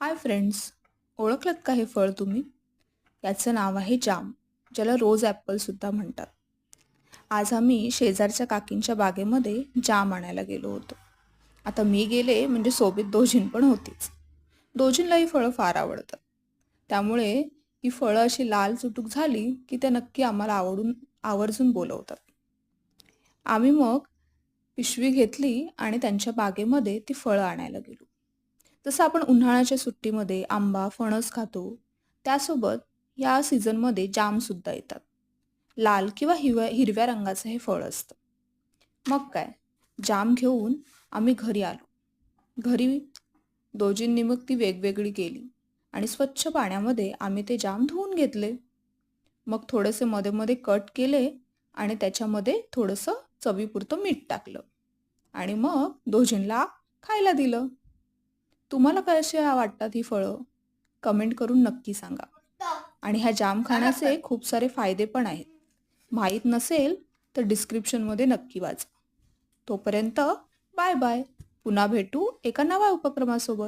Hi friends, ओळखलत का हे फळ तुम्ही? याचं नाव आहे जाम, ज्याला रोज ॲपलसुद्धा म्हणतात. आज आम्ही शेजारच्या काकींच्या बागेमध्ये जाम आणायला गेलो होतो. आता मी गेले म्हणजे सोबत दोजीन पण होतीच. दोजींला ही फळं फार आवडतात. त्यामुळे ही फळं अशी लाल चुटूक झाली की त्या नक्की आम्हाला आवर्जून बोलवतात. आम्ही मग पिशवी घेतली आणि त्यांच्या बागेमध्ये ती फळं आणायला गेलो. जसं आपण उन्हाळ्याच्या सुट्टीमध्ये आंबा, फणस खातो, त्यासोबत या सीझनमध्ये जामसुद्धा येतात. लाल किंवा हिरव्या रंगाचं हे फळ असतं. मग काय, जाम घेऊन आम्ही घरी आलो. घरी दोजींनी मग ती वेगवेगळी केली आणि स्वच्छ पाण्यामध्ये आम्ही ते जाम धुवून घेतले. मग थोडेसे मध्ये मध्ये कट केले आणि त्याच्यामध्ये थोडंसं चवीपुरतं मीठ टाकलं आणि मग दोजींला खायला दिलं. तुम्हाला कशी वाटतात ही फळं? कमेंट करून नक्की सांगा. आणि ह्या जाम खाण्याचे खूप सारे फायदे पण आहेत. माहीत नसेल तर डिस्क्रिप्शनमध्ये नक्की वाचा. तोपर्यंत बाय बाय. पुन्हा भेटू एका नव्या उपक्रमासोबत.